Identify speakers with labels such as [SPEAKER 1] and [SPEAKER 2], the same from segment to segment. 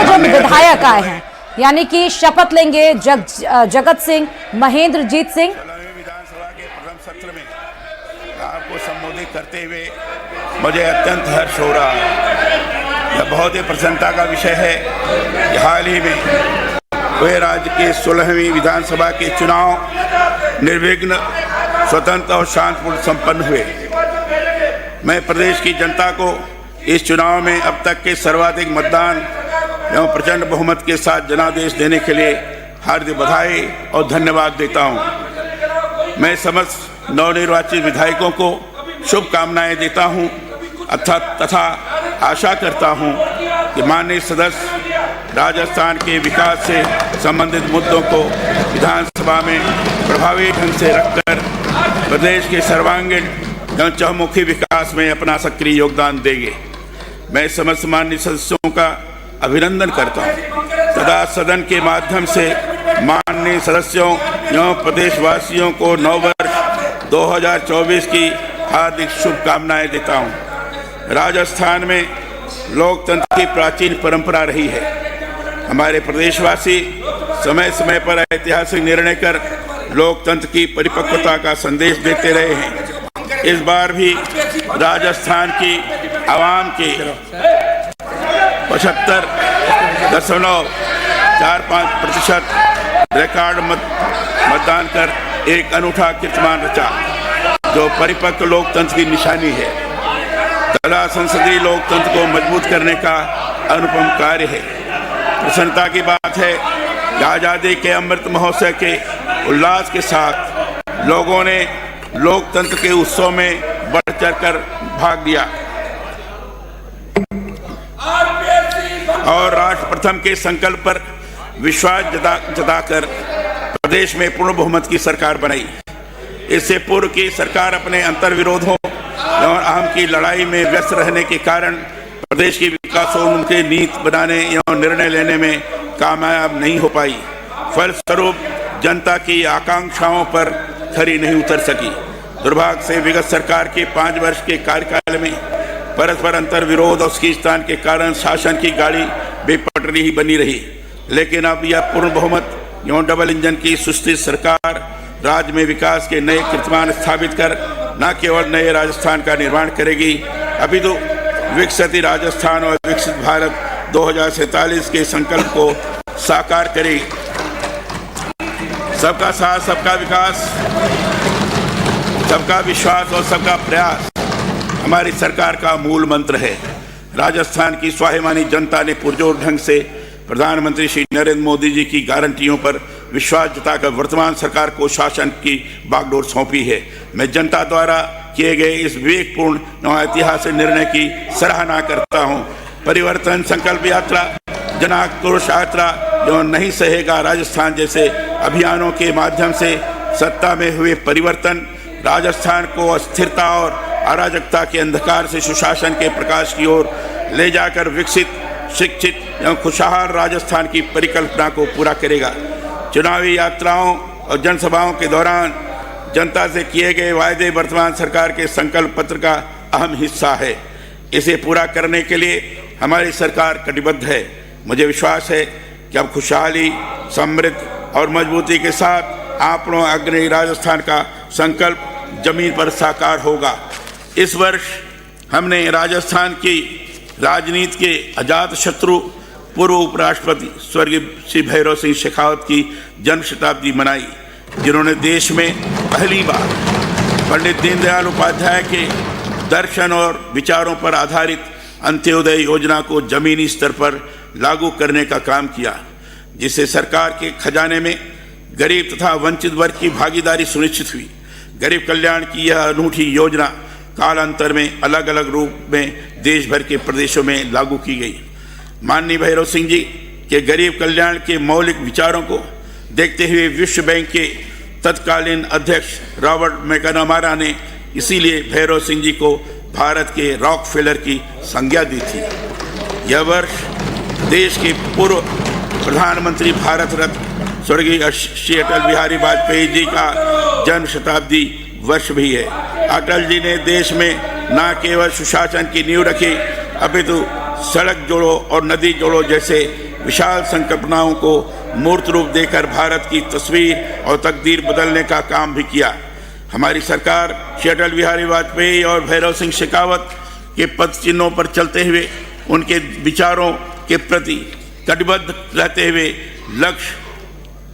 [SPEAKER 1] जो विधायक आए हैं, यानी कि शपथ लेंगे जगत सिंह महेंद्रजीत सिंह।
[SPEAKER 2] विधानसभा के प्रथम सत्र में आपको संबोधित करते हुए मुझे अत्यंत हर्ष हो रहा है। यह बहुत ही प्रसन्नता का विषय है। हाल ही में हुए राज्य के 16वीं विधानसभा के चुनाव निर्विघ्न, स्वतंत्र और शांतिपूर्ण संपन्न हुए। मैं प्रदेश की जनता को इस चुनाव में अब तक के सर्वाधिक मतदान एवं प्रचंड बहुमत के साथ जनादेश देने के लिए हार्दिक बधाई और धन्यवाद देता हूं। मैं समस्त नवनिर्वाचित विधायकों को शुभकामनाएं देता हूं तथा आशा करता हूं कि माननीय सदस्य राजस्थान के विकास से संबंधित मुद्दों को विधानसभा में प्रभावी ढंग से रखकर प्रदेश के सर्वांगीण एवं चहुमुखी विकास में अपना सक्रिय योगदान देंगे। मैं समस्त माननीय सदस्यों का अभिनंदन करता हूं तथा सदन के माध्यम से माननीय सदस्यों एवं प्रदेशवासियों को नव वर्ष 2024 की हार्दिक शुभकामनाएं देता हूं। राजस्थान में लोकतंत्र की प्राचीन परंपरा रही है। हमारे प्रदेशवासी समय समय पर ऐतिहासिक निर्णय कर लोकतंत्र की परिपक्वता का संदेश देते रहे हैं। इस बार भी राजस्थान की आवाम के 75.45% रिकॉर्ड मतदान कर एक अनूठा कीर्तिमान रचा, जो परिपक्व लोकतंत्र की निशानी है तथा संसदीय लोकतंत्र को मजबूत करने का अनुपम कार्य है। प्रसन्नता की बात है कि आज़ादी के अमृत महोत्सव के उल्लास के साथ लोगों ने लोकतंत्र के उत्सव में बढ़ चढ़कर भाग लिया और राष्ट्र प्रथम के संकल्प पर विश्वास जताकर प्रदेश में पूर्ण बहुमत की सरकार बनाई। इससे पूर्व की सरकार अपने अंतर्विरोधों और अहम की लड़ाई में व्यस्त रहने के कारण प्रदेश की विकासोन्मुखी नीति बनाने एवं निर्णय लेने में कामयाब नहीं हो पाई। फलस्वरूप जनता की आकांक्षाओं पर खरी नहीं उतर सकी। दुर्भाग्य से विगत सरकार के 5 वर्ष के कार्यकाल में परस्पर अंतर विरोध और खींचतान के कारण शासन की गाड़ी बेपटरी ही बनी रही। लेकिन अब यह पूर्ण बहुमत एवं डबल इंजन की सुस्थिर सरकार राज्य में विकास के नए कीर्तिमान स्थापित कर न केवल नए राजस्थान का निर्माण करेगी, अपितु विकसित राजस्थान और विकसित भारत 2047 के संकल्प को साकार करेगी। सबका साथ, सबका विकास, सबका विश्वास और सबका प्रयास हमारी सरकार का मूल मंत्र है। राजस्थान की स्वाभिमानी जनता ने पुरजोर ढंग से प्रधानमंत्री श्री नरेंद्र मोदी जी की गारंटियों पर विश्वास जताकर वर्तमान सरकार को शासन की बागडोर सौंपी है। मैं जनता द्वारा किए गए इस विवेकपूर्ण एवं ऐतिहासिक निर्णय की सराहना करता हूं। परिवर्तन संकल्प यात्रा, जन आक्रोश यात्रा एवं नहीं सहेगा राजस्थान जैसे अभियानों के माध्यम से सत्ता में हुए परिवर्तन राजस्थान को अस्थिरता और अराजकता के अंधकार से सुशासन के प्रकाश की ओर ले जाकर विकसित, शिक्षित एवं खुशहाल राजस्थान की परिकल्पना को पूरा करेगा। चुनावी यात्राओं और जनसभाओं के दौरान जनता से किए गए वायदे वर्तमान सरकार के संकल्प पत्र का अहम हिस्सा है। इसे पूरा करने के लिए हमारी सरकार कटिबद्ध है। मुझे विश्वास है कि अब खुशहाली, समृद्ध और मजबूती के साथ आपनों अग्रणी राजस्थान का संकल्प जमीन पर साकार होगा। इस वर्ष हमने राजस्थान की राजनीति के अजात शत्रु पूर्व उपराष्ट्रपति स्वर्गीय श्री भैरव सिंह शेखावत की जन्म शताब्दी मनाई, जिन्होंने देश में पहली बार पंडित दीनदयाल उपाध्याय के दर्शन और विचारों पर आधारित अंत्योदय योजना को जमीनी स्तर पर लागू करने का काम किया, जिससे सरकार के खजाने में गरीब तथा वंचित वर्ग की भागीदारी सुनिश्चित हुई। गरीब कल्याण की यह अनूठी योजना कालांतर में अलग अलग रूप में देश भर के प्रदेशों में लागू की गई। माननीय भैरव सिंह जी के गरीब कल्याण के मौलिक विचारों को देखते हुए विश्व बैंक के तत्कालीन अध्यक्ष रॉबर्ट मैकनामारा ने इसीलिए भैरव सिंह जी को भारत के रॉकफेलर की संज्ञा दी थी। यह वर्ष देश के पूर्व प्रधानमंत्री भारत रत्न स्वर्गीय श्री अटल बिहारी वाजपेयी जी का जन्म शताब्दी वर्ष भी है। अटल जी ने देश में न केवल सुशासन की नींव रखी, अपितु सड़क जोड़ो और नदी जोड़ो जैसे विशाल संकल्पनाओं को मूर्त रूप देकर भारत की तस्वीर और तकदीर बदलने का काम भी किया। हमारी सरकार श्री अटल बिहारी वाजपेयी और भैरव सिंह शेखावत के पद चिन्हों पर चलते हुए उनके विचारों के प्रति कटिबद्ध रहते हुए लक्ष्य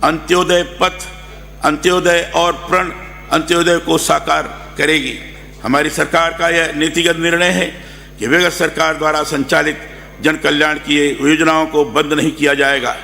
[SPEAKER 2] अंत्योदय पथ, अंत्योदय और प्रण अंत्योदय को साकार करेगी। हमारी सरकार का यह नीतिगत निर्णय है कि विगत सरकार द्वारा संचालित जन कल्याण की योजनाओं को बंद नहीं किया जाएगा,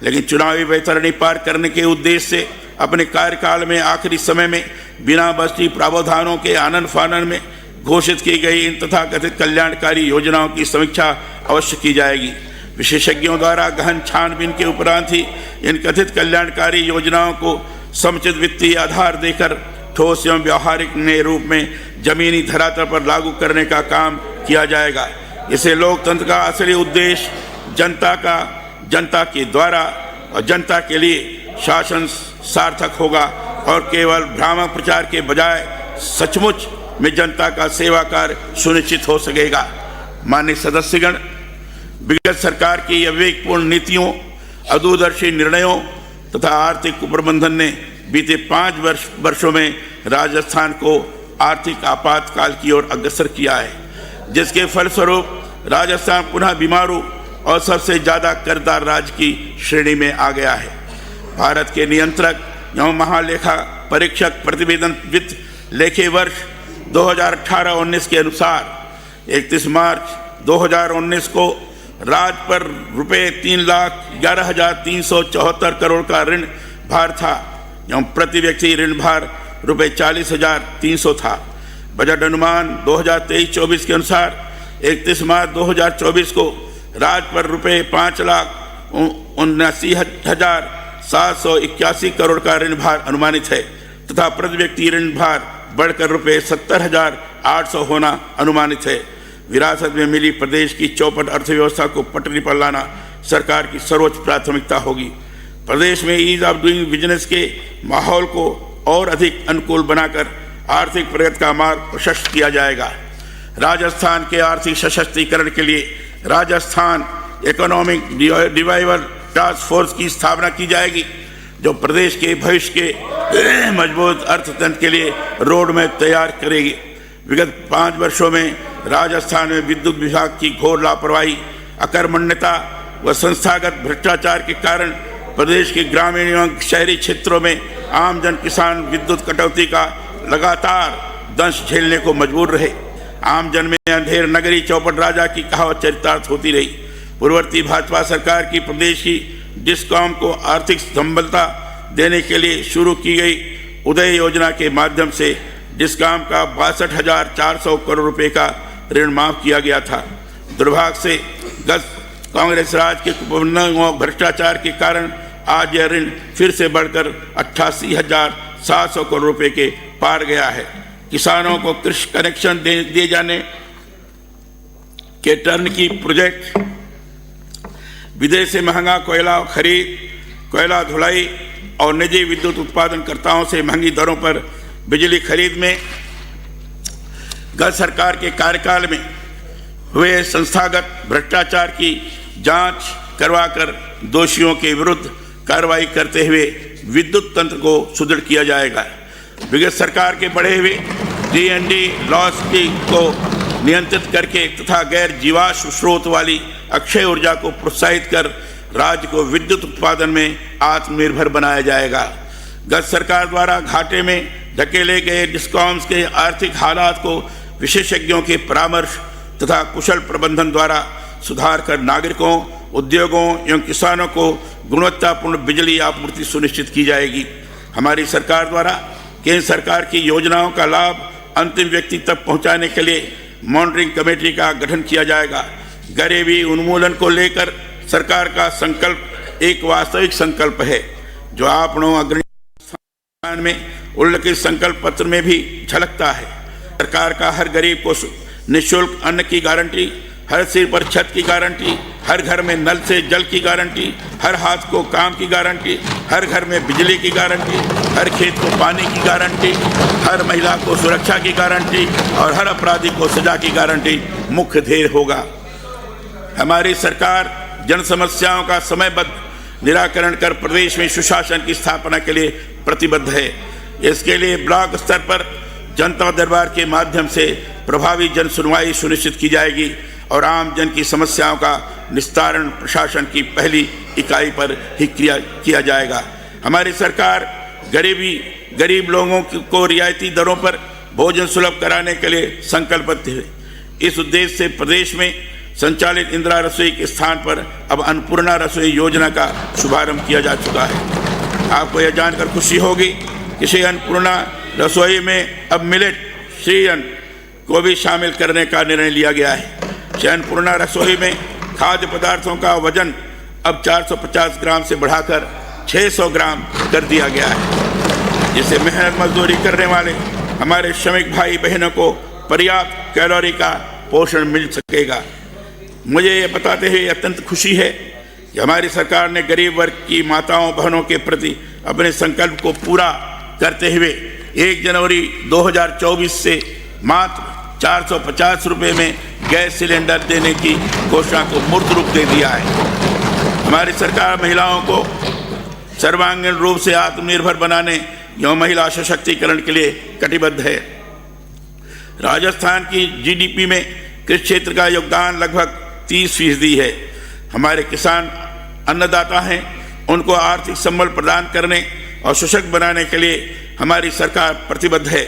[SPEAKER 2] लेकिन चुनावी वैतरणी पार करने के उद्देश्य से अपने कार्यकाल में आखिरी समय में बिना बस्ती प्रावधानों के आनन फानन में घोषित की गई इन तथाकथित कल्याणकारी योजनाओं की समीक्षा अवश्य की जाएगी। विशेषज्ञों द्वारा गहन छानबीन के उपरांत ही इन कथित कल्याणकारी योजनाओं को समुचित वित्तीय आधार देकर ठोस एवं व्यवहारिक नए रूप में जमीनी धरातल पर लागू करने का काम किया जाएगा। इसे लोकतंत्र का असली उद्देश्य जनता के द्वारा और जनता के लिए शासन सार्थक होगा और केवल भ्रामक प्रचार के बजाय सचमुच में जनता का सेवा कार्य सुनिश्चित हो सकेगा। माननीय सदस्यगण, विगत सरकार की विवेकपूर्ण नीतियों, अदूरदर्शी निर्णयों तथा आर्थिक कुप्रबंधन ने बीते 5 वर्षों में राजस्थान को आर्थिक आपातकाल की ओर अग्रसर किया है, जिसके फलस्वरूप राजस्थान पुनः बीमारू और सबसे ज़्यादा कर्जदार राज्य की श्रेणी में आ गया है। भारत के नियंत्रक एवं महालेखा परीक्षक प्रतिवेदन वित्त लेखे वर्ष 2018-19 के अनुसार 31 मार्च 2019 को राज्य पर रुपये 3,11,374 करोड़ का ऋण भार था एवं प्रति व्यक्ति ऋण भार रुपये 40,300 था। बजट अनुमान 2023-24 के अनुसार 31 मार्च 2024 को राज्य पर रुपये 5,79,781 करोड़ का ऋण भार अनुमानित है तथा प्रति व्यक्ति ऋण भार बढ़कर रुपये 70,800 होना अनुमानित है। विरासत में मिली प्रदेश की चौपट अर्थव्यवस्था को पटरी पर लाना सरकार की सर्वोच्च प्राथमिकता होगी। प्रदेश में ईज ऑफ डूइंग बिजनेस के माहौल को और अधिक अनुकूल बनाकर आर्थिक प्रगति का मार्ग प्रशस्त किया जाएगा। राजस्थान के आर्थिक सशक्तिकरण के लिए Rajasthan economic revival task force की स्थापना की जाएगी, जो प्रदेश के भविष्य के मजबूत अर्थतंत्र के लिए रोड मैप तैयार करेगी। विगत 5 वर्षों में राजस्थान में विद्युत विभाग की घोर लापरवाही, अकर्मण्यता व संस्थागत भ्रष्टाचार के कारण प्रदेश के ग्रामीण एवं शहरी क्षेत्रों में आम जन किसान विद्युत कटौती का लगातार दंश झेलने को मजबूर रहे। आम जन में अंधेर नगरी चौपट राजा की कहावत चरितार्थ होती रही। पूर्ववर्ती भाजपा सरकार की प्रदेश की डिस्कॉम को आर्थिक संबलता देने के लिए शुरू की गई उदय योजना के माध्यम से डिस्कॉम का 62,400 करोड़ रुपए का ऋण माफ किया गया था। दुर्भाग्य से गत कांग्रेस राज के कुप्रबंधन और भ्रष्टाचार के कारण आज यह ऋण फिर से बढ़कर 88,700 करोड़ रुपए के पार गया है। किसानों को कृषि कनेक्शन दिए जाने के टर्न की प्रोजेक्ट, विदेश से महंगा कोयला खरीद, कोयला धुलाई और निजी विद्युत उत्पादनकर्ताओं से महंगी दरों पर बिजली खरीद में गत सरकार के कार्यकाल में हुए संस्थागत भ्रष्टाचार की जांच करवाकर दोषियों के विरुद्ध कार्रवाई करते हुए विद्युत तंत्र को सुदृढ़ किया जाएगा। विगत सरकार के बढ़े हुए D&D लॉस को नियंत्रित करके तथा गैर जीवाश्म स्रोत वाली अक्षय ऊर्जा को प्रोत्साहित कर राज्य को विद्युत उत्पादन में आत्मनिर्भर बनाया जाएगा। गत सरकार द्वारा घाटे में धकेले गए डिस्कॉम्स के आर्थिक हालात को विशेषज्ञों के परामर्श तथा कुशल प्रबंधन द्वारा सुधार कर नागरिकों, उद्योगों एवं किसानों को गुणवत्तापूर्ण बिजली आपूर्ति सुनिश्चित की जाएगी। हमारी सरकार द्वारा केंद्र सरकार की योजनाओं का लाभ अंतिम व्यक्ति तक पहुंचाने के लिए मॉनिटरिंग कमेटी का गठन किया जाएगा। गरीबी उन्मूलन को लेकर सरकार का संकल्प एक वास्तविक संकल्प है, जो आपनों अग्रणी में उल्लिखित संकल्प पत्र में भी झलकता है। सरकार का हर गरीब को निःशुल्क अन्न की गारंटी, हर सिर पर छत की गारंटी, हर घर में नल से जल की गारंटी, हर हाथ को काम की गारंटी, हर घर में बिजली की गारंटी, हर खेत को पानी की गारंटी, हर महिला को सुरक्षा की गारंटी और हर अपराधी को सजा की गारंटी मुख्य ध्येय होगा। हमारी सरकार जन समस्याओं का समयबद्ध निराकरण कर प्रदेश में सुशासन की स्थापना के लिए प्रतिबद्ध है। इसके लिए ब्लॉक स्तर पर जनता दरबार के माध्यम से प्रभावी जन सुनवाई सुनिश्चित की जाएगी और आम जन की समस्याओं का निस्तारण प्रशासन की पहली इकाई पर ही किया जाएगा। हमारी सरकार गरीब लोगों को रियायती दरों पर भोजन सुलभ कराने के लिए संकल्पित है। इस उद्देश्य से प्रदेश में संचालित इंदिरा रसोई के स्थान पर अब अन्नपूर्णा रसोई योजना का शुभारंभ किया जा चुका है। आपको यह जानकर खुशी होगी कि श्री अन्नपूर्णा रसोई में अब मिलेट श्री अन्न को भी शामिल करने का निर्णय लिया गया है। श्री अन्नपूर्णा रसोई में खाद्य पदार्थों का वजन अब 450 ग्राम से बढ़ाकर 600 ग्राम कर दिया गया है, जिससे मेहनत मजदूरी करने वाले हमारे श्रमिक भाई बहनों को पर्याप्त कैलोरी का पोषण मिल सकेगा। मुझे ये बताते हुए अत्यंत खुशी है कि हमारी सरकार ने गरीब वर्ग की माताओं बहनों के प्रति अपने संकल्प को पूरा करते हुए 1 जनवरी 2024 से मात्र 450 रुपये में गैस सिलेंडर देने की घोषणा को मूर्त रूप दे दिया है। हमारी सरकार महिलाओं को सर्वांगीण रूप से आत्मनिर्भर बनाने एवं महिला सशक्तिकरण के लिए कटिबद्ध है। राजस्थान की जीडीपी में कृषि क्षेत्र का योगदान लगभग 30% है। हमारे किसान अन्नदाता हैं, उनको आर्थिक संबल प्रदान करने और सशक्त बनाने के लिए हमारी सरकार प्रतिबद्ध है।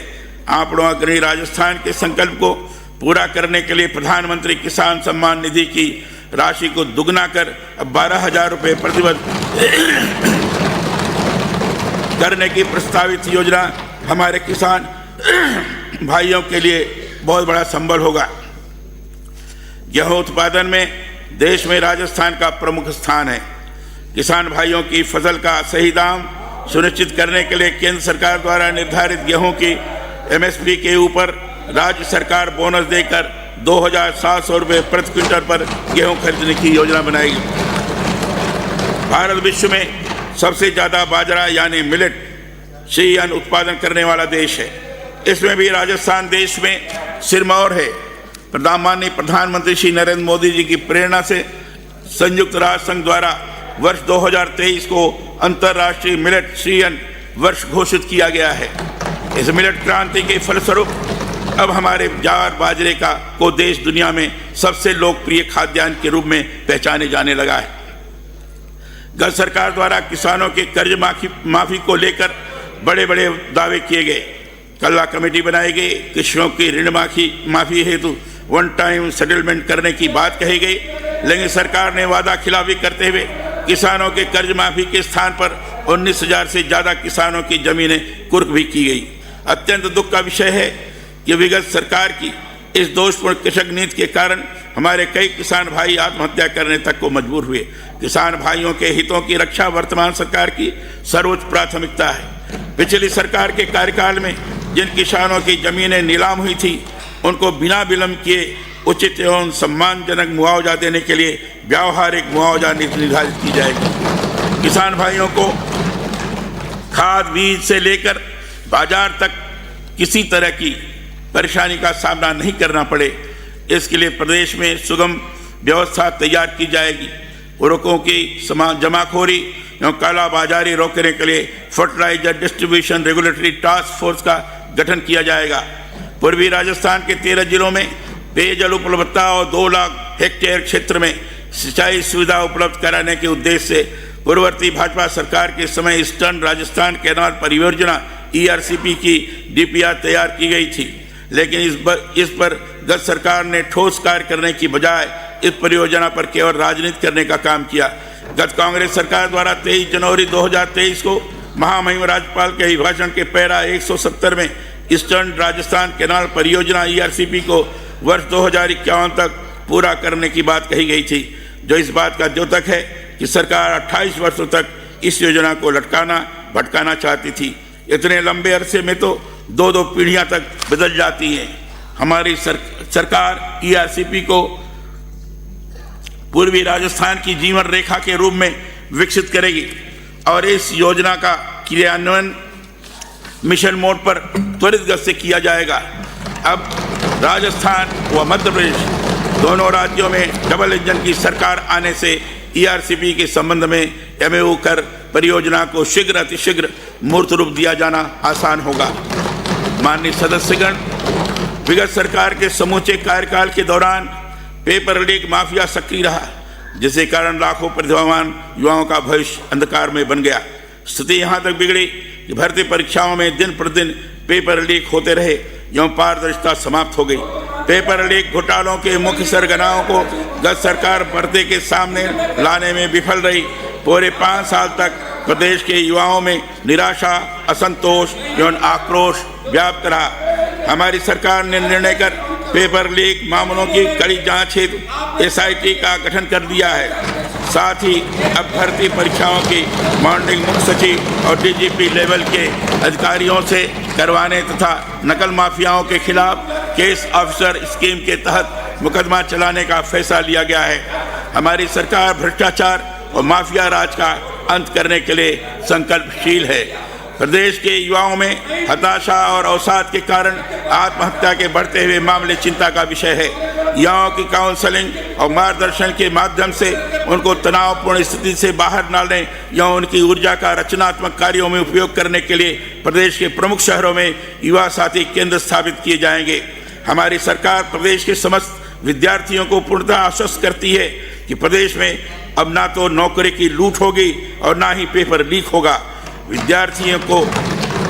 [SPEAKER 2] आंकड़ों अग्रणी राजस्थान के संकल्प को पूरा करने के लिए प्रधानमंत्री किसान सम्मान निधि की राशि को दुगना कर अब 12,000 रुपये प्रतिवर्ष करने की प्रस्तावित योजना हमारे किसान भाइयों के लिए बहुत बड़ा संबल होगा। गेहूं उत्पादन में देश में राजस्थान का प्रमुख स्थान है। किसान भाइयों की फसल का सही दाम सुनिश्चित करने के लिए केंद्र सरकार द्वारा निर्धारित गेहूं की एमएसपी के ऊपर राज्य सरकार बोनस देकर 2,700 रुपये प्रति क्विंटल पर गेहूं खरीदने की योजना बनाएगी। भारत विश्व में सबसे ज़्यादा बाजरा यानी मिलेट श्री अन्न उत्पादन करने वाला देश है। इसमें भी राजस्थान देश में सिरमौर है। माननीय प्रधानमंत्री श्री नरेंद्र मोदी जी की प्रेरणा से संयुक्त राष्ट्र संघ द्वारा वर्ष 2023 को अंतर्राष्ट्रीय मिलेट श्री अन्न वर्ष घोषित किया गया है। इस मिलेट क्रांति के फलस्वरूप अब हमारे ज्वार बाजरे को देश दुनिया में सबसे लोकप्रिय खाद्यान्न के रूप में पहचाने जाने लगा है। गत सरकार द्वारा किसानों के कर्ज माफी को लेकर बड़े बड़े दावे किए गए। कल्ला कमेटी बनाई गई, कृषकों की ऋण माफी हेतु वन टाइम सेटलमेंट करने की बात कही गई, लेकिन सरकार ने वादा खिलाफी करते हुए किसानों के कर्ज माफी के स्थान पर 19,000 से ज़्यादा किसानों की जमीनें कुर्क भी की गई। अत्यंत दुख का विषय है कि विगत सरकार की इस दोषपूर्ण कृषक नीति के कारण हमारे कई किसान भाई आत्महत्या करने तक को मजबूर हुए। किसान भाइयों के हितों की रक्षा वर्तमान सरकार की सर्वोच्च प्राथमिकता है। पिछली सरकार के कार्यकाल में जिन किसानों की जमीनें नीलाम हुई थी, उनको बिना विलंब किए उचित एवं सम्मानजनक मुआवजा देने के लिए व्यावहारिक मुआवजा नीति निर्धारित की जाएगी। किसान भाइयों को खाद बीज से लेकर बाजार तक किसी तरह की परेशानी का सामना नहीं करना पड़े, इसके लिए प्रदेश में सुगम व्यवस्था तैयार की जाएगी। उर्वरकों की जमाखोरी एवं कालाबाजारी रोकने के लिए fertiliser distribution regulatory task force का गठन किया जाएगा। पूर्वी राजस्थान के 13 जिलों में पेयजल उपलब्धता और 2 लाख हेक्टेयर क्षेत्र में सिंचाई सुविधा उपलब्ध कराने के उद्देश्य से पूर्ववर्ती भाजपा सरकार के समय ईस्टर्न राजस्थान कैनाल परियोजना ERCP की DPR तैयार की गई थी, लेकिन इस पर गत सरकार ने ठोस कार्य करने की बजाय इस परियोजना पर केवल राजनीति करने का काम किया। गत कांग्रेस सरकार द्वारा 23 जनवरी 2023 को महामहिम राज्यपाल के अभिभाषण के पैरा 170 में ईस्टर्न राजस्थान कैनाल परियोजना ERCP को वर्ष 2051 तक पूरा करने की बात कही गई थी, जो इस बात का द्योतक है कि सरकार 28 वर्षों तक इस योजना को लटकाना भटकाना चाहती थी। इतने लंबे अरसे में तो 2-2 पीढ़ियां तक बदल जाती हैं। हमारी सरकार ERCP को पूर्वी राजस्थान की जीवन रेखा के रूप में विकसित करेगी और इस योजना का क्रियान्वयन मिशन मोड पर त्वरित गति से किया जाएगा। अब राजस्थान व मध्य प्रदेश दोनों राज्यों में डबल इंजन की सरकार आने से ईआरसीपी के संबंध में एमओयू कर परियोजना को शीघ्र अतिशीघ्र मूर्त रूप दिया जाना आसान होगा। माननीय सदस्यगण, विगत सरकार के समूचे कार्यकाल के दौरान पेपर लीक माफिया सक्रिय रहा, जिसके कारण लाखों प्रतिभावान युवाओं का भविष्य अंधकार में बन गया। स्थिति यहाँ तक बिगड़ी कि भर्ती परीक्षाओं में दिन प्रतिदिन पेपर लीक होते रहे एवं पारदर्शिता समाप्त हो गई। पेपर लीक घोटालों के मुख्य सरगनाओं को गत सरकार पर्दे के सामने लाने में विफल रही। पूरे 5 साल तक प्रदेश के युवाओं में निराशा, असंतोष एवं आक्रोश व्याप्त रहा। हमारी सरकार ने निर्णय कर पेपर लीक मामलों की कड़ी जांच हेतु एसआईटी का गठन कर दिया है। साथ ही अब भर्ती परीक्षाओं की मॉनिटरिंग मुख्य सचिव और डीजीपी लेवल के अधिकारियों से करवाने तथा नकल माफियाओं के खिलाफ केस ऑफिसर स्कीम के तहत मुकदमा चलाने का फैसला लिया गया है। हमारी सरकार भ्रष्टाचार और माफिया राज का अंत करने के लिए संकल्पशील है। प्रदेश के युवाओं में हताशा और अवसाद के कारण आत्महत्या के बढ़ते हुए मामले चिंता का विषय है। युवाओं की काउंसलिंग और मार्गदर्शन के माध्यम से उनको तनावपूर्ण स्थिति से बाहर डालने या उनकी ऊर्जा का रचनात्मक कार्यों में उपयोग करने के लिए प्रदेश के प्रमुख शहरों में युवा साथी केंद्र स्थापित किए जाएंगे। हमारी सरकार प्रदेश के समस्त विद्यार्थियों को पूर्णतः आश्वस्त करती है कि प्रदेश में अब ना तो नौकरी की लूट होगी और ना ही पेपर लीक होगा। विद्यार्थियों को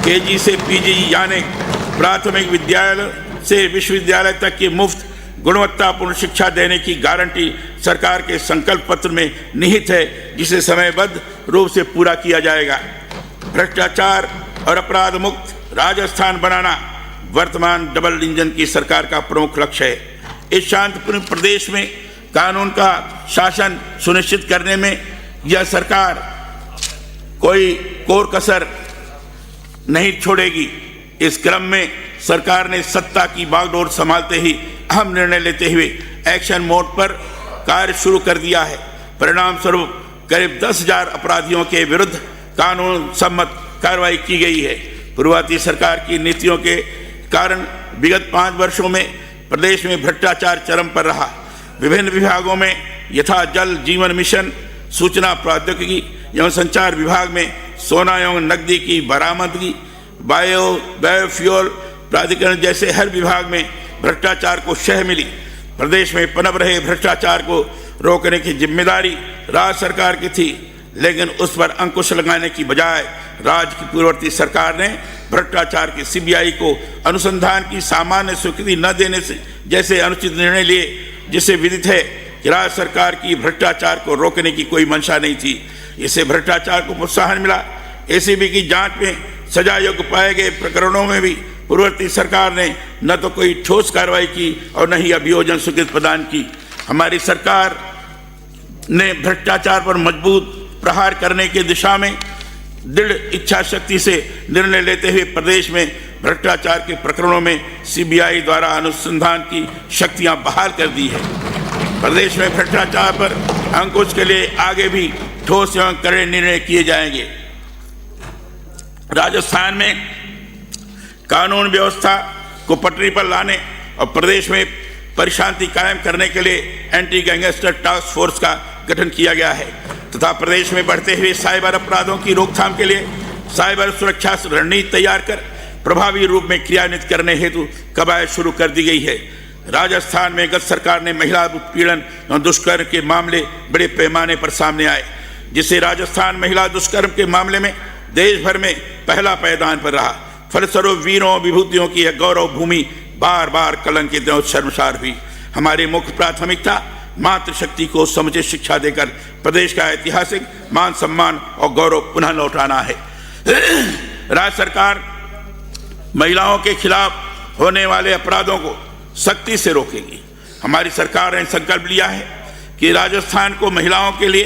[SPEAKER 2] केजी से पीजी यानी प्राथमिक विद्यालय से विश्वविद्यालय तक की मुफ्त गुणवत्तापूर्ण शिक्षा देने की गारंटी सरकार के संकल्प पत्र में निहित है, जिसे समयबद्ध रूप से पूरा किया जाएगा। भ्रष्टाचार और अपराध मुक्त राजस्थान बनाना वर्तमान डबल इंजन की सरकार का प्रमुख लक्ष्य है। इस शांतिपूर्ण प्रदेश में कानून का शासन सुनिश्चित करने में यह सरकार कोई कोर कसर नहीं छोड़ेगी। इस क्रम में सरकार ने सत्ता की बागडोर संभालते ही अहम निर्णय लेते हुए एक्शन मोड पर कार्य शुरू कर दिया है। परिणाम स्वरूप करीब 10,000 अपराधियों के विरुद्ध कानून सम्मत कार्रवाई की गई है। पूर्ववर्ती सरकार की नीतियों के कारण विगत 5 वर्षों में प्रदेश में भ्रष्टाचार चरम पर रहा। विभिन्न विभागों में यथा जल जीवन मिशन, सूचना प्रौद्योगिकी एवं संचार विभाग में सोना एवं नकदी की बरामदगी, बायोफ्यूल प्राधिकरण जैसे हर विभाग में भ्रष्टाचार को शह मिली। प्रदेश में पनप रहे भ्रष्टाचार को रोकने की जिम्मेदारी राज्य सरकार की थी, लेकिन उस पर अंकुश लगाने की बजाय राज्य की पूर्ववर्ती सरकार ने भ्रष्टाचार के सीबीआई को अनुसंधान की सामान्य स्वीकृति न देने से जैसे अनुचित निर्णय लिए, जिससे विदित है कि राज्य सरकार की भ्रष्टाचार को रोकने की कोई मंशा नहीं थी। इससे भ्रष्टाचार को प्रोत्साहन मिला। एसीबी की जांच में सजा योग्य पाए गए प्रकरणों में भी पूर्ववर्ती सरकार ने न तो कोई ठोस कार्रवाई की और न ही अभियोजन स्वीकृति प्रदान की। हमारी सरकार ने भ्रष्टाचार पर मजबूत प्रहार करने की दिशा में दृढ़ इच्छा शक्ति से निर्णय लेते हुए प्रदेश में भ्रष्टाचार के प्रकरणों में सीबीआई द्वारा अनुसंधान की शक्तियां बहाल कर दी है। प्रदेश में भ्रष्टाचार पर अंकुश के लिए आगे भी ठोस एवं कड़े निर्णय किए जाएंगे। राजस्थान में कानून व्यवस्था को पटरी पर लाने और प्रदेश में परिशांति कायम करने के लिए एंटी गैंगस्टर टास्क फोर्स का गठन किया गया है तथा प्रदेश में बढ़ते हुए साइबर अपराधों की रोकथाम के लिए साइबर सुरक्षा रणनीति तैयार कर प्रभावी रूप में क्रियान्वित करने हेतु कवायद शुरू कर दी गई है। राजस्थान में गत सरकार ने महिला उत्पीड़न और दुष्कर्म के मामले बड़े पैमाने पर सामने आए, जिससे राजस्थान महिला दुष्कर्म के मामले में देश भर में पहला पायदान पर रहा। फलस्वरूप वीरों विभूतियों की यह गौरव भूमि बार बार कलंकित और शर्मसार हुई। हमारी मुख्य प्राथमिकता मातृशक्ति को समुचित शिक्षा देकर प्रदेश का ऐतिहासिक मान सम्मान और गौरव पुनः लौटाना है। राज्य सरकार महिलाओं के खिलाफ होने वाले अपराधों को सख्ती से रोकेगी। हमारी सरकार ने संकल्प लिया है कि राजस्थान को महिलाओं के लिए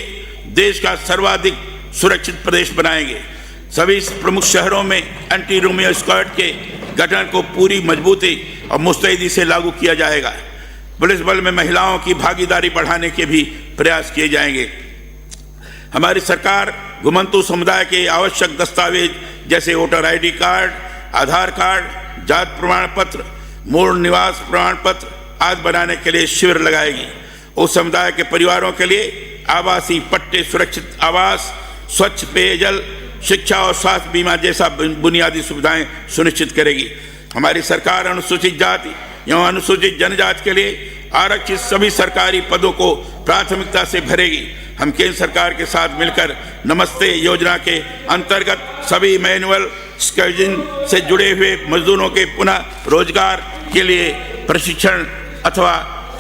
[SPEAKER 2] देश का सर्वाधिक सुरक्षित प्रदेश बनाएंगे। सभी प्रमुख शहरों में एंटी रोमियो स्क्वाड के गठन को पूरी मजबूती और मुस्तैदी से लागू किया जाएगा। पुलिस बल में महिलाओं की भागीदारी बढ़ाने के भी प्रयास किए जाएंगे। हमारी सरकार घुमंतु समुदाय के आवश्यक दस्तावेज जैसे वोटर आईडी कार्ड, आधार कार्ड, जात प्रमाण पत्र, मूल निवास प्रमाण पत्र, आदि बनाने के लिए शिविर लगाएगी। उस समुदाय के परिवारों के लिए आवासीय पट्टे, सुरक्षित आवास, स्वच्छ पेयजल, शिक्षा और स्वास्थ्य बीमा जैसा बुनियादी सुविधाएं सुनिश्चित करेगी। हमारी सरकार अनुसूचित जाति एवं अनुसूचित जनजाति के लिए आरक्षित सभी सरकारी पदों को प्राथमिकता से भरेगी। हम केंद्र सरकार के साथ मिलकर नमस्ते योजना के अंतर्गत सभी मैनुअल स्किलिंग से जुड़े हुए मजदूरों के पुनः रोजगार के लिए प्रशिक्षण अथवा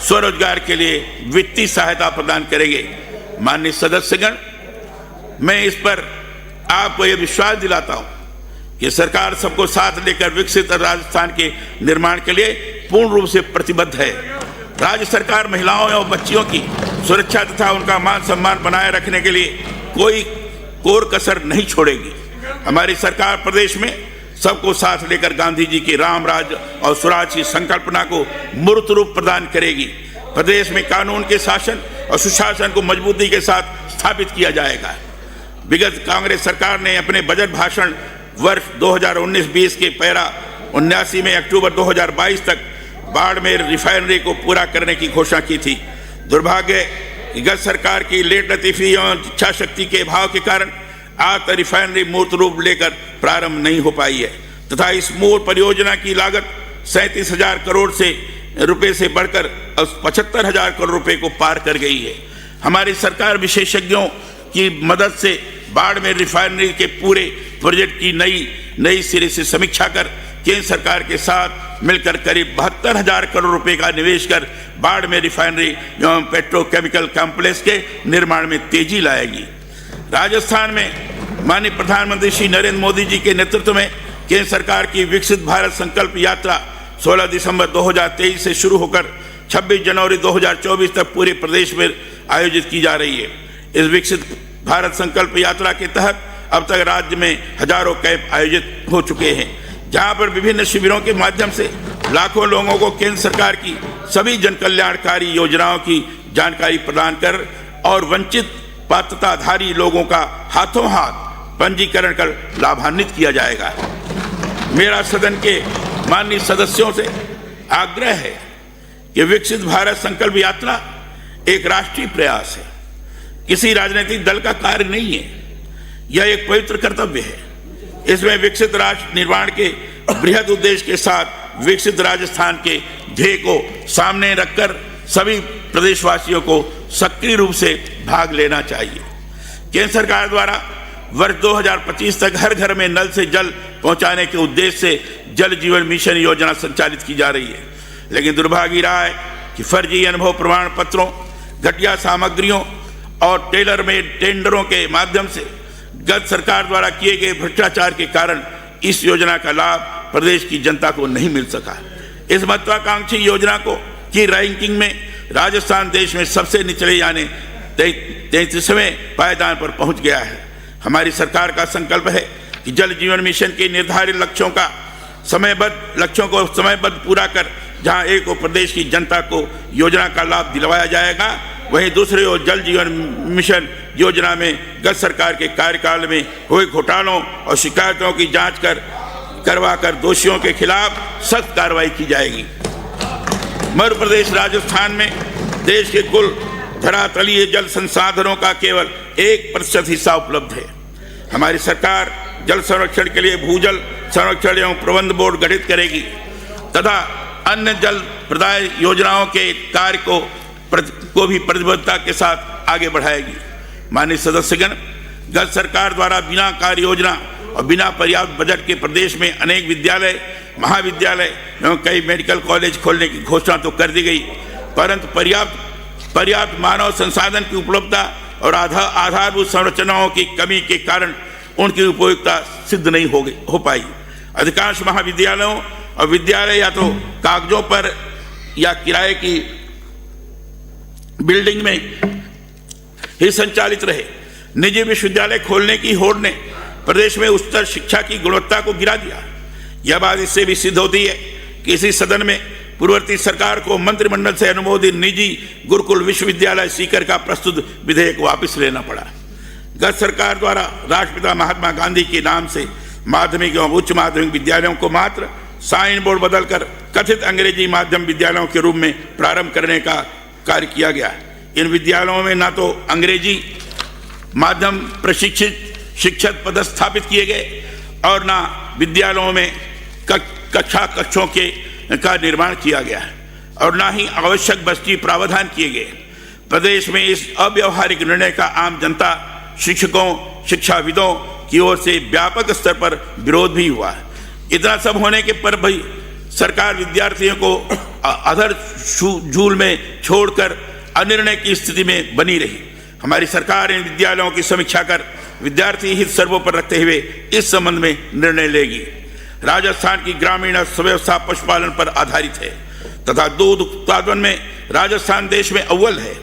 [SPEAKER 2] स्वरोजगार के लिए वित्तीय सहायता प्रदान करेंगे। माननीय सदस्यगण, मैं इस पर आपको यह विश्वास दिलाता हूं कि सरकार सबको साथ लेकर विकसित राजस्थान के निर्माण के लिए पूर्ण रूप से प्रतिबद्ध है। राज्य सरकार महिलाओं एवं बच्चियों की सुरक्षा तथा उनका मान सम्मान बनाए रखने के लिए कोई कोर कसर नहीं छोड़ेगी। हमारी सरकार प्रदेश में सबको साथ लेकर गांधी जी की राम राज्य और स्वराज की संकल्पना को मूर्त रूप प्रदान करेगी। प्रदेश में कानून के शासन और सुशासन को मजबूती के साथ स्थापित किया जाएगा। विगत कांग्रेस सरकार ने अपने बजट भाषण वर्ष 2019-20 के पैरा 79 में अक्टूबर 2022 तक बाड़मेर रिफाइनरी को पूरा करने की घोषणा की थी। दुर्भाग्य कि गत सरकार की लेट लतीफी एवं इच्छा शक्ति के अभाव के कारण आज तक रिफाइनरी मूर्त रूप लेकर प्रारंभ नहीं हो पाई है तथा इस मूल परियोजना की लागत 37,000 करोड़ रुपए से बढ़कर 75,000 करोड़ रुपए को पार कर गई है। हमारी सरकार विशेषज्ञों की मदद से बाड़मेर रिफाइनरी के पूरे प्रोजेक्ट की नई सिरे से समीक्षा कर केंद्र सरकार के साथ मिलकर करीब 72,000 करोड़ रुपए का निवेश कर बाड़मेर रिफाइनरी एवं पेट्रोकेमिकल कॉम्प्लेक्स के निर्माण में तेजी लाएगी। राजस्थान में माननीय प्रधानमंत्री श्री नरेंद्र मोदी जी के नेतृत्व में केंद्र सरकार की विकसित भारत संकल्प यात्रा 16 दिसंबर 2023 से शुरू होकर 26 जनवरी 2024 तक पूरे प्रदेश में आयोजित की जा रही है। इस विकसित भारत संकल्प यात्रा के तहत अब तक राज्य में हजारों कैंप आयोजित हो चुके हैं, जहां पर विभिन्न शिविरों के माध्यम से लाखों लोगों को केंद्र सरकार की सभी जन कल्याणकारी योजनाओं की जानकारी प्रदान कर और वंचित पात्रताधारी लोगों का हाथों हाथ पंजीकरण कर लाभान्वित किया जाएगा। मेरा सदन के माननीय सदस्यों से आग्रह है कि विकसित भारत संकल्प यात्रा एक राष्ट्रीय प्रयास है, किसी राजनीतिक दल का कार्य नहीं है। यह एक पवित्र कर्तव्य है। इसमें विकसित राष्ट्र निर्माण के बृहद उद्देश्य के साथ विकसित राजस्थान के ध्येय को सामने रखकर सभी प्रदेशवासियों को सक्रिय रूप से भाग लेना चाहिए। केंद्र सरकार द्वारा वर्ष 2025 तक हर घर में नल से जल पहुंचाने के उद्देश्य से जल जीवन मिशन योजना संचालित की जा रही है, लेकिन दुर्भाग्य रहा है कि फर्जी अनुभव प्रमाण पत्रों, घटिया सामग्रियों और टेलर मेड टेंडरों के माध्यम से गत सरकार द्वारा किए गए भ्रष्टाचार के कारण इस योजना का लाभ प्रदेश की जनता को नहीं मिल सका। इस महत्वाकांक्षी योजना की रैंकिंग में राजस्थान देश में सबसे निचले यानी 33वें पायदान पर पहुंच गया है। हमारी सरकार का संकल्प है कि जल जीवन मिशन के निर्धारित लक्ष्यों को समयबद्ध पूरा कर जहां एक ओर प्रदेश की जनता को योजना का लाभ दिलवाया जाएगा, वहीं दूसरी ओर जल जीवन मिशन योजना में गत सरकार के कार्यकाल में हुए घोटालों और शिकायतों की जांच करवाकर दोषियों के खिलाफ सख्त कार्रवाई की जाएगी। मध्य प्रदेश राजस्थान में देश के कुल धरातलीय जल संसाधनों का केवल 1% हिस्सा उपलब्ध है। हमारी सरकार जल संरक्षण के लिए भूजल संरक्षण एवं प्रबंध बोर्ड गठित करेगी तथा अन्य जल प्रदाय योजनाओं के कार्य को भी प्रतिबद्धता के साथ आगे बढ़ाएगी। माननीय सदस्यगण, गत सरकार द्वारा बिना कार्य योजना और बिना पर्याप्त बजट के प्रदेश में अनेक विद्यालय, महाविद्यालय एवं कई मेडिकल कॉलेज खोलने की घोषणा तो कर दी गई, परंतु पर्याप्त मानव संसाधन की उपलब्धता और आधारभूत संरचनाओं की कमी के कारण उनकी उपयोगिता सिद्ध नहीं हो पाई। अधिकांश महाविद्यालयों और विद्यालय या तो कागजों पर या किराए की बिल्डिंग में ही संचालित रहे। निजी विश्वविद्यालय खोलने की होड़ ने प्रदेश में उच्चतर शिक्षा की गुणवत्ता को गिरा दिया। यह बात इससे भी सिद्ध होती है कि इसी सदन में पूर्ववर्ती सरकार को मंत्रिमंडल से अनुमोदित निजी गुरुकुल विश्वविद्यालय सीकर का प्रस्तुत विधेयक वापस लेना पड़ा। गत सरकार द्वारा राष्ट्रपिता महात्मा गांधी के नाम से माध्यमिक एवं उच्च माध्यमिक विद्यालयों को मात्र साइन बोर्ड बदलकर कथित अंग्रेजी माध्यम विद्यालयों के रूप में प्रारंभ करने का कार्य किया गया। इन विद्यालयों में न तो अंग्रेजी माध्यम प्रशिक्षित शिक्षक पदस्थापित किए गए और न विद्यालयों में कक्षों का निर्माण किया गया और न ही आवश्यक बस्ती प्रावधान किए गए। प्रदेश में इस अव्यवहारिक निर्णय का आम जनता, शिक्षकों, शिक्षाविदों की ओर से व्यापक स्तर पर विरोध भी हुआ। इतना सब होने के पर भी सरकार विद्यार्थियों को अधर झूल में छोड़कर अनिर्णय की स्थिति में बनी रही। हमारी सरकार इन विद्यालयों की समीक्षा कर विद्यार्थी हित सर्वोपरि रखते हुए इस संबंध में निर्णय लेगी। राजस्थान की ग्रामीण अर्थव्यवस्था पशुपालन पर आधारित है तथा दूध उत्पादन में राजस्थान देश में अव्वल है।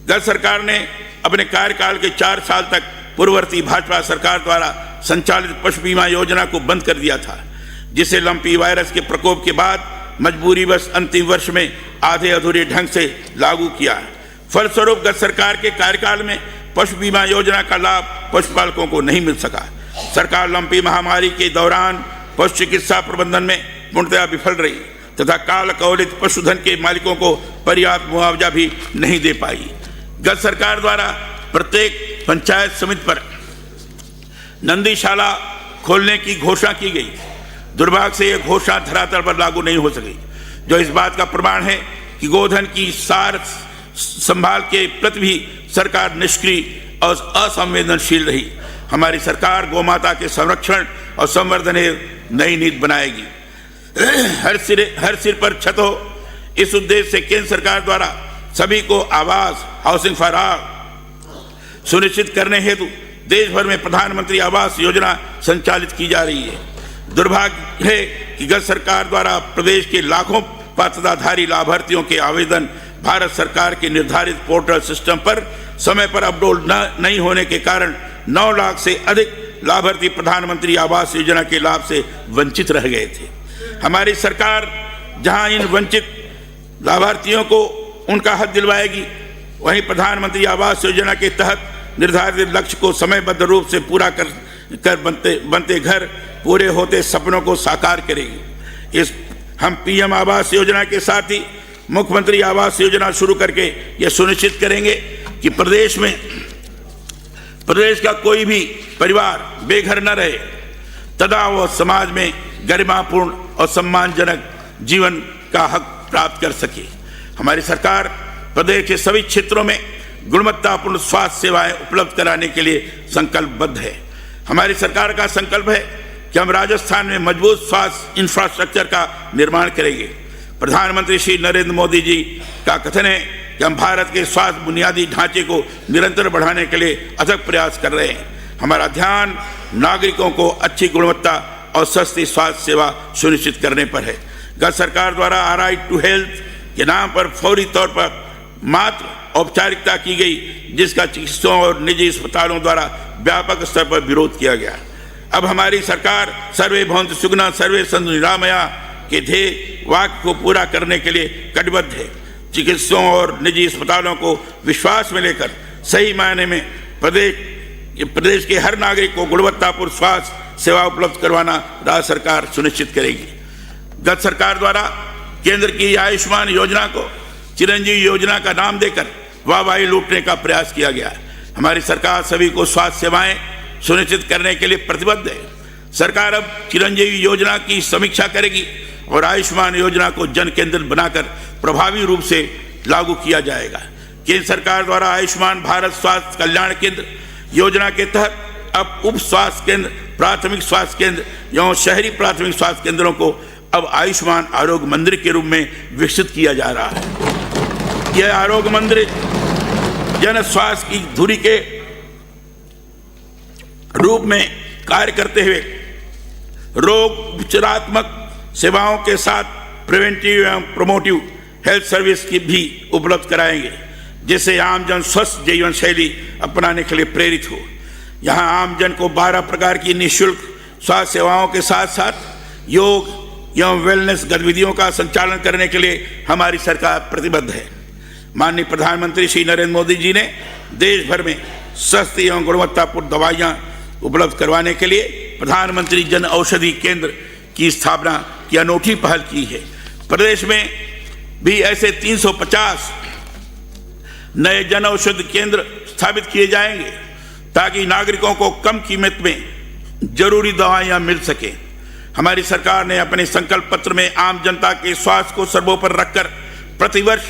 [SPEAKER 2] गत सरकार ने अपने कार्यकाल के 4 साल तक पूर्ववर्ती भाजपा सरकार द्वारा संचालित पशु बीमा योजना को बंद कर दिया था, जिसे लंपी वायरस के प्रकोप के बाद मजबूरीवश अंतिम वर्ष में आधे अधूरे ढंग से लागू किया। फलस्वरूप गत सरकार के कार्यकाल में पशु बीमा योजना का लाभ पशुपालकों को नहीं मिल सका। सरकार लंपी महामारी के दौरान पशु चिकित्सा प्रबंधन में पूर्णतया विफल रही तथा काल कवलित पशुधन के मालिकों को पर्याप्त मुआवजा भी नहीं दे पाई। गत सरकार द्वारा प्रत्येक पंचायत समिति पर नंदीशाला खोलने की घोषणा की गई। दुर्भाग्य से यह घोषणा धरातल पर लागू नहीं हो सकी, जो इस बात का प्रमाण है कि गोधन की सार संभाल के प्रति भी सरकार निष्क्रिय और असंवेदनशील रही। हमारी सरकार गोमाता के संरक्षण और संवर्धन नई नीति बनाएगी। हर सिर पर छत हो, इस उद्देश्य से केंद्र सरकार द्वारा सभी को आवास, हाउसिंग फॉर ऑल सुनिश्चित करने हेतु देश भर में प्रधानमंत्री आवास योजना संचालित की जा रही है। दुर्भाग्य है कि गत सरकार द्वारा प्रदेश के लाखों पात्रताधारी लाभार्थियों के आवेदन भारत सरकार के निर्धारित पोर्टल सिस्टम पर समय पर अपलोड नहीं होने के कारण 9 लाख से अधिक लाभार्थी प्रधानमंत्री आवास योजना के लाभ से वंचित रह गए थे। हमारी सरकार जहां इन वंचित लाभार्थियों को उनका हक दिलवाएगी, वहीं प्रधानमंत्री आवास योजना के तहत निर्धारित लक्ष्य को समयबद्ध रूप से पूरा कर बनते घर, पूरे होते सपनों को साकार करेगी। हम पीएम आवास योजना के साथ ही मुख्यमंत्री आवास योजना शुरू करके यह सुनिश्चित करेंगे कि प्रदेश का कोई भी परिवार बेघर न रहे तथा वह समाज में गरिमापूर्ण और सम्मानजनक जीवन का हक प्राप्त कर सके। हमारी सरकार प्रदेश के सभी क्षेत्रों में गुणवत्तापूर्ण स्वास्थ्य सेवाएं उपलब्ध कराने के लिए संकल्पबद्ध है। हमारी सरकार का संकल्प है कि हम राजस्थान में मजबूत स्वास्थ्य इंफ्रास्ट्रक्चर का निर्माण करेंगे। प्रधानमंत्री श्री नरेंद्र मोदी जी का कथन है कि हम भारत के स्वास्थ्य बुनियादी ढांचे को निरंतर बढ़ाने के लिए अथक प्रयास कर रहे हैं। हमारा ध्यान नागरिकों को अच्छी गुणवत्ता और सस्ती स्वास्थ्य सेवा सुनिश्चित करने पर है। गत सरकार द्वारा राइट टू हेल्थ के नाम पर फौरी तौर पर मात्र औपचारिकता की गई, जिसका चिकित्सकों और निजी अस्पतालों द्वारा व्यापक स्तर पर विरोध किया गया। अब हमारी सरकार सर्वे भवन्तु सुखिनः सर्वे सन्तु निरामया के ध्येय वाक्य को पूरा करने के लिए कटिबद्ध है। चिकित्सकों और निजी अस्पतालों को विश्वास में लेकर सही मायने में प्रदेश के हर नागरिक को गुणवत्तापूर्ण स्वास्थ्य सेवा उपलब्ध करवाना राज्य सरकार सुनिश्चित करेगी। गत सरकार द्वारा केंद्र की आयुष्मान योजना को चिरंजीवी योजना का नाम देकर वाहवाही लूटने का प्रयास किया गया। हमारी सरकार सभी को स्वास्थ्य सेवाएं सुनिश्चित करने के लिए प्रतिबद्ध है। सरकार अब चिरंजीवी योजना की समीक्षा करेगी और आयुष्मान योजना को जन केंद्रित बनाकर प्रभावी रूप से लागू किया जाएगा। केंद्र सरकार द्वारा आयुष्मान भारत स्वास्थ्य कल्याण केंद्र योजना के तहत अब उप स्वास्थ्य केंद्र, प्राथमिक स्वास्थ्य केंद्र एवं शहरी प्राथमिक स्वास्थ्य केंद्रों को अब आयुष्मान आरोग्य मंदिर के रूप में विकसित किया जा रहा है। यह आरोग्य मंदिर जन स्वास्थ्य की धुरी के रूप में कार्य करते हुए रोग उपचारात्मक सेवाओं के साथ प्रिवेंटिव एवं प्रोमोटिव हेल्थ सर्विस की भी उपलब्ध कराएंगे, जिससे आमजन स्वस्थ जीवन शैली अपनाने के लिए प्रेरित हो। यहाँ आमजन को 12 प्रकार की निःशुल्क स्वास्थ्य सेवाओं के साथ साथ योग एवं वेलनेस गतिविधियों का संचालन करने के लिए हमारी सरकार प्रतिबद्ध है। माननीय प्रधानमंत्री श्री नरेंद्र मोदी जी ने देश भर में सस्ती एवं गुणवत्तापूर्ण दवाइयाँ उपलब्ध करवाने के लिए प्रधानमंत्री जन औषधि केंद्र की स्थापना की अनूठी पहल की है। प्रदेश में भी ऐसे 350 नए जन औषधि केंद्र स्थापित किए जाएंगे ताकि नागरिकों को कम कीमत में जरूरी दवाइयां मिल सके। हमारी सरकार ने अपने संकल्प पत्र में आम जनता के स्वास्थ्य को सर्वोपरि रखकर प्रतिवर्ष